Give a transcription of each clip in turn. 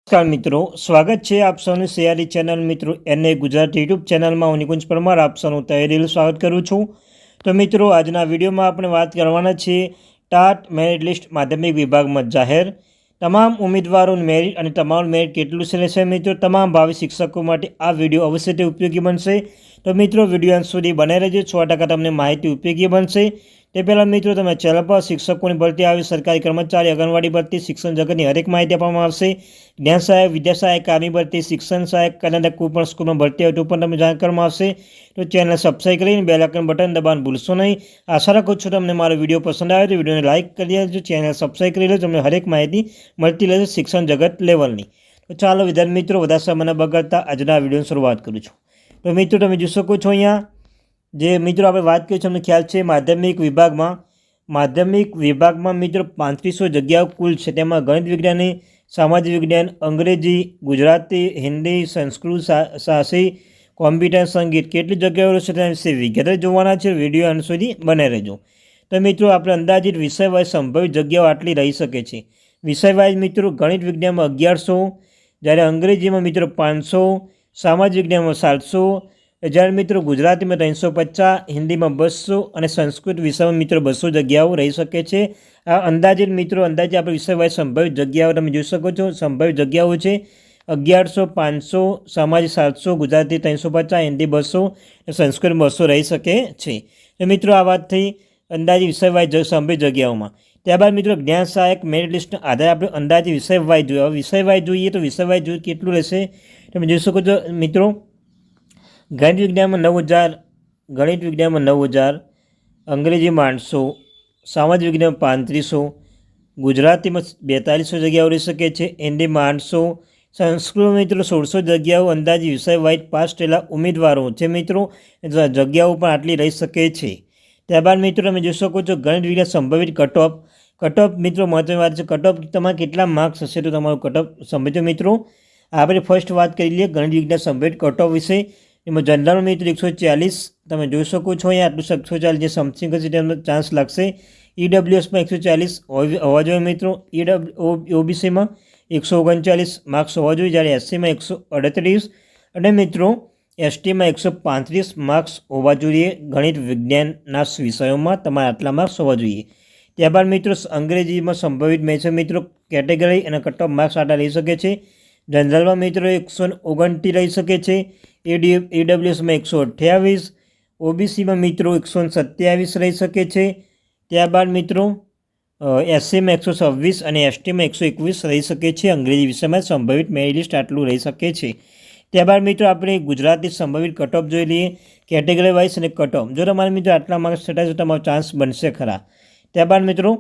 નમસ્કાર મિત્રો, સ્વાગત છે આપ સૌનું સિયારી ચેનલ મિત્રો એને ગુજરાતી યુટ્યુબ ચેનલમાં હું નિકુંજ પરમાર આપ સૌનું તહેદિલ સ્વાગત કરું છું। તો મિત્રો આજના વિડીયોમાં આપણે વાત કરવાના છીએ ટાટ મેરિટ લિસ્ટ માધ્યમિક વિભાગમાં જાહેર તમામ ઉમેદવારોનું મેરિટ અને તમારું મેરિટ કેટલું છે રહેશે મિત્રો તમામ ભાવિ શિક્ષકો માટે આ વિડીયો અવશ્યથી ઉપયોગી બનશે। તો મિત્રો વિડીયો અંત સુધી બને રહેજો, 100% તમને માહિતી ઉપયોગી બનશે। તે પહેલાં મિત્રો તમે ચેનલ પર શિક્ષકોની ભરતી આવી સરકારી કર્મચારી આંગણવાડી ભરતી શિક્ષણ જગતની હરેક માહિતી આપવામાં આવશે। જ્ઞાન સહાયક વિદ્યા સહાયક આર્મી ભરતી શિક્ષણ સહાયક કન્યા કોઈ પણ સ્કૂલમાં ભરતી હોય તો પણ તમને જાણ કરવામાં આવશે। તો ચેનલ સબસ્ક્રાઈબ કરીને બેલ આઇકન બટન દબાવવાનું ભૂલશો નહીં। આશા રાખું છું તમને મારો વિડીયો પસંદ આવે તો વિડીયોને લાઇક કરી દેજો, ચેનલ સબસ્ક્રાઈબ કરી લેજો, તમને હરેક માહિતી મળતી રહેશે શિક્ષણ જગત લેવલની। તો ચાલો વિદ્યાર્થી મિત્રો વધારે સમય ન બગાડતા આજના વિડીયોની શરૂઆત કરું છું। તો મિત્રો તમે જોઈ શકો છો અહીંયા જે મિત્રો આપણે વાત કરી છે તમને ખ્યાલ છે માધ્યમિક વિભાગમાં મિત્રો 3500 જગ્યાઓ કુલ છે। તેમાં ગણિત વિજ્ઞાન, સામાજિક વિજ્ઞાન, અંગ્રેજી, ગુજરાતી, હિન્દી, સંસ્કૃત, સાહસી, કોમ્પ્યુટર, સંગીત કેટલી જગ્યાઓ રહેશે તેના વિશે વિગતે જોવાના છે। વિડીયો અંત સુધી બને રહેજો। તો મિત્રો આપણે અંદાજિત વિષય વાઇઝ સંભવિત જગ્યાઓ આટલી રહી શકે છે। વિષય વાઇઝ મિત્રો ગણિત વિજ્ઞાનમાં 1100, જ્યારે અંગ્રેજીમાં મિત્રો 500, સામાજિક વિજ્ઞાનમાં 700, જ્યારે મિત્રો ગુજરાતીમાં 350, હિન્દીમાં 200 અને સંસ્કૃત વિષયમાં મિત્રો 200 જગ્યાઓ રહી શકે છે। આ અંદાજિત મિત્રો અંદાજે આપણે વિષય વાઇઝ સંભવિત જગ્યાઓ તમે જોઈ શકો છો। સંભવિત જગ્યાઓ છે 1100, 500, સામાજિક 700, ગુજરાતી 350, હિન્દી 200 અને સંસ્કૃત 200 રહી શકે છે। તો મિત્રો આ વાત થઈ અંદાજે વિષય વાઇઝ સંભવિત જગ્યાઓમાં। ત્યારબાદ મિત્રો જ્ઞાન સહાયક મેરિટ લિસ્ટના આધારે આપણે અંદાજે વિષય વાઇઝ જોઈએ। હવે વિષય વાઇઝ જોઈએ તો વિષય વાઇઝ કેટલું રહેશે તમે જોઈ શકો છો મિત્રો। ગણિત વિજ્ઞાનમાં 9000, ગણિત વિજ્ઞાનમાં 9000, અંગ્રેજીમાં 800, સામાજિક વિજ્ઞાનમાં 3500, ગુજરાતીમાં 4200 જગ્યાઓ રહી શકે છે, હિન્દીમાં 800, સંસ્કૃત મિત્રો 1600 જગ્યાઓ અંદાજે વિષય વાઇઝ પાસ થયેલા ઉમેદવારો છે મિત્રો જગ્યાઓ પણ આટલી રહી શકે છે। ત્યારબાદ મિત્રો તમે જોઈ શકો છો ગણિત વિજ્ઞાન સંભવિત કટઓફ મિત્રો મહત્વની વાત છે। કટઓફ તમારે કેટલા માર્ક્સ હશે તો તમારું કટઓફ સમજો મિત્રો। આપણે ફર્સ્ટ વાત કરી લઈએ ગણિત વિજ્ઞાન સંભવિત કટઓફ વિશે। એમાં જનરલ મિત્રો 140 તમે જોઈ શકો છો અહીંયા આટલું 140 જે સમથિંગ હશે તેનો ચાન્સ લાગશે। ઈડબ્લ્યુએસમાં 140 હોવા જોઈએ મિત્રો, ઓબીસીમાં 139 માર્ક્સ હોવા જોઈએ, જ્યારે એસસીમાં 138 અને મિત્રો એસટીમાં 135 માર્ક્સ હોવા જોઈએ। ગણિત વિજ્ઞાનના વિષયોમાં તમારે આટલા માર્ક્સ હોવા જોઈએ। ત્યારબાદ મિત્રો અંગ્રેજીમાં સંભવિત મેં મિત્રો કેટેગરી અને કટ ઓફ માર્ક્સ આટલા રહી શકે છે। જનરલમાં મિત્રો 129 રહી શકે છે, ઈડબ્લ્યુએસમાં 128, ઓબીસીમાં મિત્રો 127 રહી શકે છે। ત્યારબાદ મિત્રો એસસીમાં 126 અને એસટીમાં 121 રહી શકે છે। અંગ્રેજી વિષયમાં સંભવિત મેરિટ લિસ્ટ આટલું રહી શકે છે। ત્યારબાદ મિત્રો આપણે ગુજરાતી સંભવિત કટઓફ જોઈ લઈએ કેટેગરી વાઇઝ અને કટઓફ। જો તમારે મિત્રો આટલા માર્ક્સ થતા તો તમારો ચાન્સ બનશે ખરા। ત્યારબાદ મિત્રો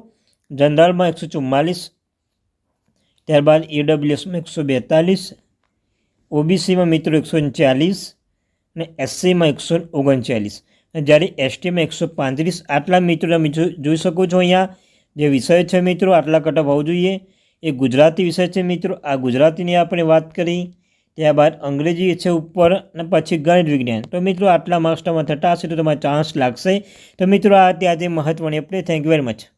જનરલમાં 144, ત્યારબાદ ઈડબ્લ્યુએસમાં 142, ઓબીસીમાં મિત્રો 140 અને એસસીમાં 139, જ્યારે એસટીમાં 135 આટલા મિત્રો તમે જોઈ શકો છો અહીંયા જે વિષય છે મિત્રો આટલા કટઓફ હોવું જોઈએ। એ ગુજરાતી વિષય છે મિત્રો, આ ગુજરાતીની આપણે વાત કરી। ત્યારબાદ અંગ્રેજી છે ઉપર અને પછી ગણિત વિજ્ઞાન। તો મિત્રો આટલા માર્ક્સ તમારે થતા હશે તો તમારે ચાન્સ લાગશે। તો મિત્રો આ ત્યાં જે મહત્ત્વની આપણે થેન્ક યુ વેરી મચ।